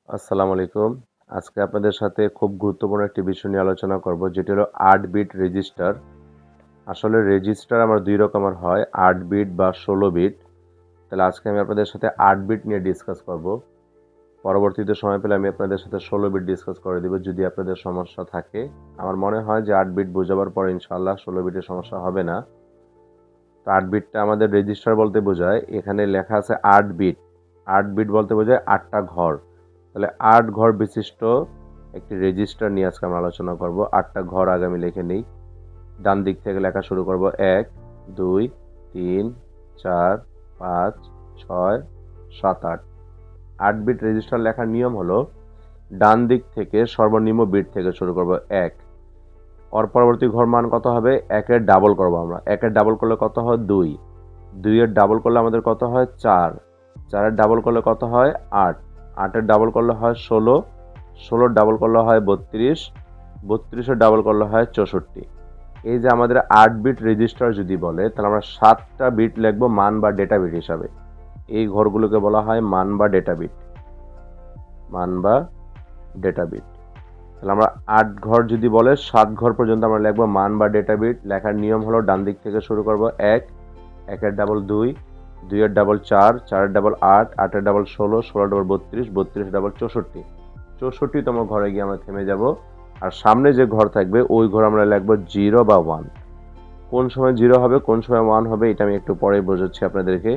আসসালামু আলাইকুম। আজকে আপনাদের সাথে খুব গুরুত্বপূর্ণ একটি বিষয় নিয়ে আলোচনা করব, যেটি হলো ৮ বিট রেজিস্টার। আসলে রেজিস্টার আমার ২ রকমের হয়, ৮ বিট বা ১৬ বিট। তাহলে আজকে আমি আপনাদের সাথে ৮ বিট নিয়ে ডিসকাস করব। পরবর্তীতে সময় পেলে আমি আপনাদের সাথে ১৬ বিট ডিসকাস করে দিব যদি আপনাদের সমস্যা থাকে। আমার মনে হয় যে ৮ বিট বোঝাবার পরে ইনশাআল্লাহ ১৬ বিটের সমস্যা হবে না। তো ৮ বিটটা আমাদের রেজিস্টার বলতে বোঝায়, এখানে লেখা আছে ৮ বিট। ৮ বিট বলতে বোঝায় ৮টা ঘর। তাহলে ৮ ঘর বিশিষ্ট একটি রেজিস্টার নিয়ে আজকে আমরা আলোচনা করব। ৮টা ঘর আগে আমি লিখে নিই। ডান দিক থেকে লেখা শুরু করব। ১, ২, ৩, ৪, ৫, ৬, ৭, ৮। ৮ বিট রেজিস্টার লেখার নিয়ম হলো, ডান দিক থেকে সর্বনিম্ন বিট থেকে শুরু করব। ১, ওর পরবর্তী ঘর মান কত হবে? ১-এর ডাবল করব আমরা। ১-এর ডাবল করলে কত হয়? ২। ২-এর ডাবল করলে আমাদের কত হয়? ৪। ৪-এর ডাবল করলে কত হয়? ৮। ৮-এর ডাবল করলে হয় ১৬। ১৬-র ডাবল করলে হয় ৩২। ৩২-এর ডাবল করলে হয় ৬৪। এই যে আমাদের ৮ বিট রেজিস্টার যদি বলে, তাহলে আমরা ৭টা বিট লিখব মান বা ডেটা বিট হিসাবে। এই ঘরগুলোকে বলা হয় মান বা ডেটা বিট। মান বা ডেটা বিট। তাহলে আমরা ৮ ঘর যদি বলে, ৭ ঘর পর্যন্ত আমরা লিখব মান বা ডেটা বিট। লেখার নিয়ম হলো, ডান দিক থেকে শুরু করব। ১, ১-এর ডাবল ২, ২-এর ডাবল ৪, ৪-এর ডাবল ৮, ৮-এর ডাবল ১৬, ১৬-এর ডাবল ৩২, ৩২-এর ডাবল ৬৪। ৬৪তম ঘরে গিয়ে আমরা থেমে যাব। আর সামনে যে ঘর থাকবে ওই ঘর আমরা লিখব ০ বা ১। কোন সময় ০ হবে, কোন সময় ১ হবে, এটা আমি একটু পরে বোঝাচ্ছি আপনাদেরকে।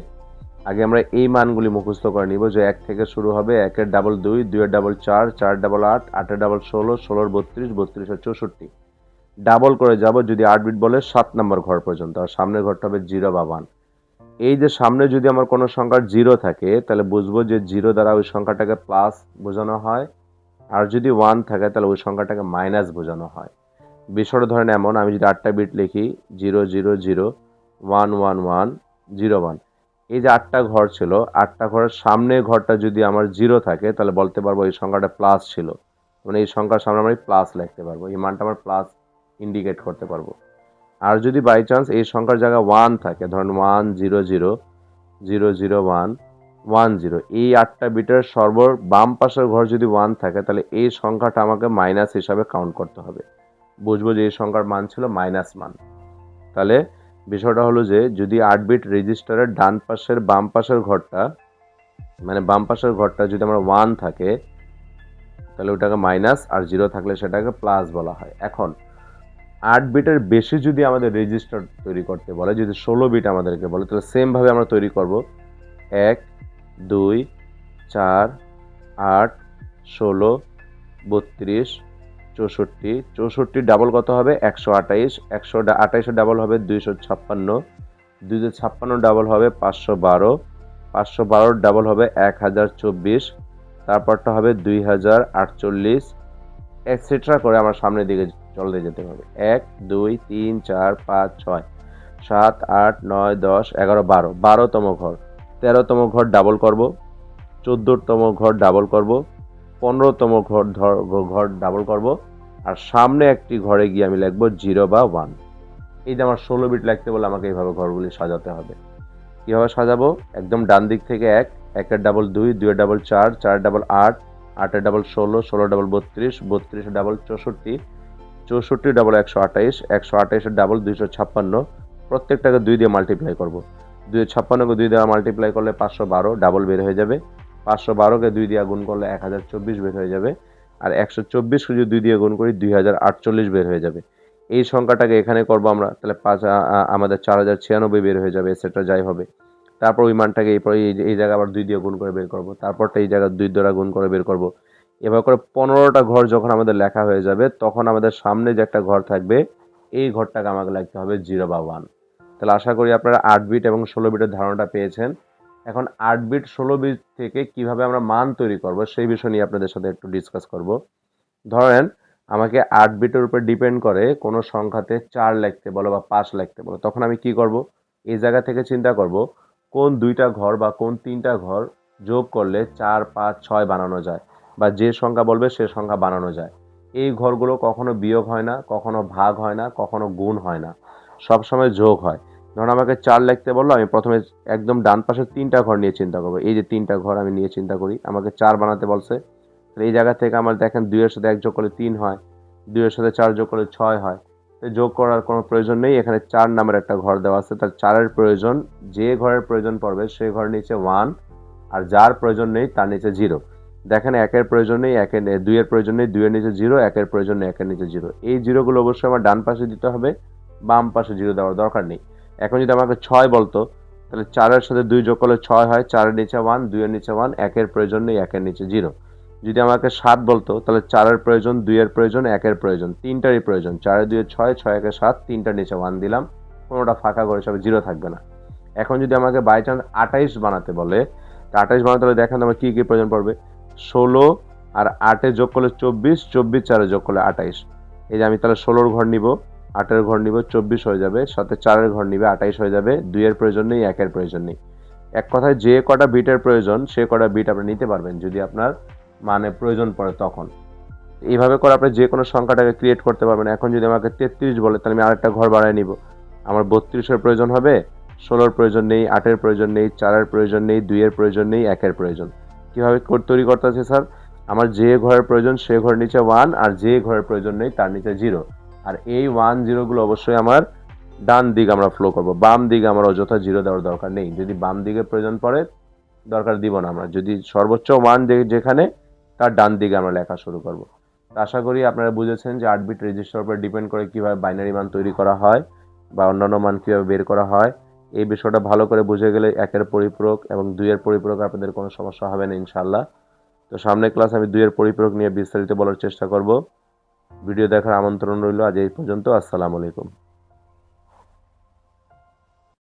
আগে আমরা এই মানগুলি মুখস্থ করে নিব, যে ১ থেকে শুরু হবে। ১-এর ডাবল ২, ২-এর ডাবল ৪, ৪-এর ডাবল ৮, ৮-এর ডাবল ১৬, ১৬-এর ৩২, ৩২-এর ৬৪। ডাবল করে যাব যদি ৮ বিট বলে ৭ নম্বর ঘর পর্যন্ত। আর সামনের ঘরটা হবে ০ বা ১। এই যে সামনে যদি আমার কোনো সংখ্যার ০ থাকে, তাহলে বুঝবো যে ০ দ্বারা ওই সংখ্যাটাকে প্লাস বোঝানো হয়। আর যদি ১ থাকে তাহলে ওই সংখ্যাটাকে মাইনাস বোঝানো হয়। বিষয়টা ধরেন এমন, আমি যদি ৮টা বিট লিখি, ০ ০ ০, ১ ১ ১, ০ ১। এই যে ৮টা ঘর ছিল, ৮টা ঘরের সামনে ঘরটা যদি আমার ০ থাকে, তাহলে বলতে পারবো এই সংখ্যাটা প্লাস ছিল। মানে এই সংখ্যার সামনে আমি প্লাস লিখতে পারবো, এই মানটা আমার প্লাস ইন্ডিকেট করতে পারবো। আর যদি বাই চান্স এই সংখ্যার জায়গায় ১ থাকে, ধরেন ১ ০ ০, ০ ০ ১, ১ ০, এই ৮টা বিটের বাম পাশের ঘর যদি ১ থাকে, তাহলে এই সংখ্যাটা আমাকে মাইনাস হিসাবে কাউন্ট করতে হবে। বুঝবো যে এই সংখ্যার মান ছিল মাইনাস মান। তাহলে বিষয়টা হলো যে, যদি ৮ বিট রেজিস্টারের ডান পাশের বাম পাশের ঘরটা, মানে বাম পাশের ঘরটা যদি আমার ১ থাকে, তাহলে ওটাকে মাইনাস, আর ০ থাকলে সেটাকে প্লাস বলা হয়। এখন ৮ বিটের বেশি যদি আমাদের রেজিস্টার তৈরি করতে বলে, যদি ১৬ বিট আমাদেরকে বলে, তাহলে সেম ভাবে আমরা তৈরি করব। ১, ২, ৪, ৮, ১৬, ৩২, ৬৪। ৬৪ ডাবল কত হবে? ১২৮। ১২৮-এর ডাবল হবে ২৫৬। ২৫৬ ডাবল হবে ৫১২। ৫১২-র ডাবল হবে ১০২৪। তারপরটা হবে ২০৪৮, এটসেট্রা করে আমার সামনের দিকে চলে যেতে হবে। ১, ২, ৩, ৪, ৫, ৬, ৭, ৮, ৯, ১০, ১১, ১২। ১২তম ঘর। ১৩তম ঘর ডাবল করব। ১৪তম ঘর ডাবল করব। ১৫তম ঘর ডাবল করব। আর সামনে একটি ঘরে গিয়ে আমি লিখব ০ বা ১। এই যে আমার ১৬ বিট লিখতে বলে আমাকে এইভাবে ঘরগুলি সাজাতে হবে। কিভাবে সাজাবো? একদম ডান দিক থেকে ১, ১-এর ডাবল ২, ২-এর ডাবল ৪, ৪-এর ডাবল ৮, ৮-এর ডাবল ১৬, ১৬-এর ডাবল ৩২, ৩২-এর ডাবল ৬৪, ৬৪ ডাবল ১২৮, ১২৮-এর ডাবল ২৫৬। প্রত্যেকটাকে ২ দিয়ে মাল্টিপ্লাই করব। ২৫৬কে ২ দিয়ে মাল্টিপ্লাই করলে ৫১২ ডাবল বের হয়ে যাবে। ৫১২কে ২ দিয়ে গুণ করলে ১০২৪ বের হয়ে যাবে। আর ১২৪কে যদি ২ দিয়ে গুণ করি ২০৪৮ বের হয়ে যাবে। এই সংখ্যাটাকে এখানে করব আমরা, তাহলে আমাদের ৪০৯৬ বের হয়ে যাবে, এটসেট্রা যাই হবে। তারপর ওই মানটাকে এই জায়গায় আবার ২ দিয়ে গুণ করে বের করব। তারপরটা এই জায়গায় ২ দ্বারা গুণ করে বের করব। এভাবে করে ১৫টা ঘর যখন আমাদের লেখা হয়ে যাবে, তখন আমাদের সামনে যে একটা ঘর থাকবে, এই ঘরটাকে আমাকে লিখতে হবে ০ বা ১। তাহলে আশা করি আপনারা ৮ বিট এবং ১৬ বিটের ধারণাটা পেয়েছেন। এখন ৮ বিট ১৬ বিট থেকে কিভাবে আমরা মান তৈরি করব, সেই বিষয় নিয়ে আপনাদের সাথে একটু ডিসকাস করব। ধরেন আমাকে ৮ বিটের উপর ডিপেন্ড করে কোনো সংখ্যাতে ৪ লিখতে বলো বা ৫ লিখতে বলো, তখন আমি কি করব? এই জায়গা থেকে চিন্তা করব কোন ২টা ঘর বা কোন ৩টা ঘর যোগ করলে ৪, ৫, ৬ বানানো যায়, বা যে সংখ্যা বলবে সে সংখ্যা বানানো যায়। এই ঘরগুলো কখনো বিয়োগ হয় না, কখনো ভাগ হয় না, কখনো গুণ হয় না, সবসময় যোগ হয়। ধরুন আমাকে ৪ লিখতে বললো, আমি প্রথমে একদম ডান পাশের ৩টা ঘর নিয়ে চিন্তা করবো। এই যে ৩টা ঘর আমি নিয়ে চিন্তা করি, আমাকে ৪ বানাতে বলছে, এই জায়গা থেকে আমার দেখেন 2 এর সাথে 1 যোগ করলে 3 হয়, 2 এর সাথে 4 যোগ করলে 6 হয়। যোগ করার কোনো প্রয়োজন নেই, এখানে 4 নামের একটা ঘর দেওয়া আছে, তার 4 এর প্রয়োজন, যে ঘরের প্রয়োজন পড়বে সেই ঘরের নিচে 1, আর যার প্রয়োজন নেই তার নিচে 0। দেখেন 1 এর প্রয়োজন নেই, 2 এর প্রয়োজন নেই, 2 এর নিচে 0, 1 এর প্রয়োজন নেই, 1 এর নিচে 0। এই জিরোগুলো অবশ্যই আমার ডান পাশে দিতে হবে, বাম পাশে 0 দেওয়ার দরকার নেই। এখন যদি আমাকে 6 বলতো, তাহলে 4 এর সাথে 2 যোগ করলে 6 হয়, 4 এর নিচে 1, 2 এর নিচে 1, 1 এর প্রয়োজন নেই, 1 এর নিচে 0। যদি আমাকে 7 বলতো, তাহলে 4 এর প্রয়োজন, 2 এর প্রয়োজন, 1 এর প্রয়োজন, তিনটারই প্রয়োজন। 4 এর 2 এর 6, 6 1 এর 7, তিনটার নিচে 1 দিলাম, কোনোটা ফাঁকা করে সব 0 থাকবে না। এখন যদি আমাকে বাই চান্স 28 বানাতে বলে, তা 28 বানাতে হলে দেখেন আমার কি কি প্রয়োজন পড়বে। 16 আর 8 এ যোগ করলে 24, 24 4 এ যোগ করলে 28। এই যে আমি তাহলে 16 ঘর নিব, 8 এর ঘর নিব, 24 হয়ে যাবে, সাথে 4 এর ঘর নিবে, 28 হয়ে যাবে, 2 এর প্রয়োজন নেই, 1 এর প্রয়োজন নেই। এক কথায় যে কটা বিটের প্রয়োজন সে কটা বিট আপনি নিতে পারবেন যদি আপনার মানে প্রয়োজন পড়ে তখন। এইভাবে করে আপনি যে কোনো সংখ্যাটাকে ক্রিয়েট করতে পারবেন। এখন যদি আমাকে 33 বলে, তাহলে আমি আরেকটা ঘর বাড়ায় নিব। আমার 32 এর প্রয়োজন হবে, 16 এর প্রয়োজন নেই, 8 এর প্রয়োজন নেই, 4 এর প্রয়োজন নেই, 2 এর প্রয়োজন নেই, 1 এর প্রয়োজন। কিভাবে তৈরি করতে আছে স্যার? আমার যে ঘরের প্রয়োজন সে ঘরের নিচে 1, আর যে ঘরের প্রয়োজন নেই তার নিচে 0। আর এই 1 0 গুলো অবশ্যই আমার ডান দিকে আমরা ফ্লো করব, বাম দিকে আমার অযথা 0 দেওয়ার দরকার নেই। যদি বাম দিকে প্রয়োজন পড়ে দরকার দিব না আমরা, যদি সর্বোচ্চ 1 যেখানে তার ডান দিকে আমরা লেখা শুরু করব। আশা করি আপনারা বুঝেছেন যে 8 বিট রেজিস্টার উপর ডিপেন্ড করে কিভাবে বাইনারি মান তৈরি করা হয় বা অন্যান্য মান কিভাবে বের করা হয়। এই বিষয়টা ভালো করে বুঝে গেলে 1 এর পরিপূরক এবং 2 এর পরিপূরক আপনাদের কোনো সমস্যা হবে না ইনশাআল্লাহ। তো সামনের ক্লাস আমি 2 এর পরিপূরক নিয়ে বিস্তারিত বলার চেষ্টা করব। ভিডিও দেখার আমন্ত্রণ রইল। আজ এই পর্যন্ত। আসসালামু আলাইকুম।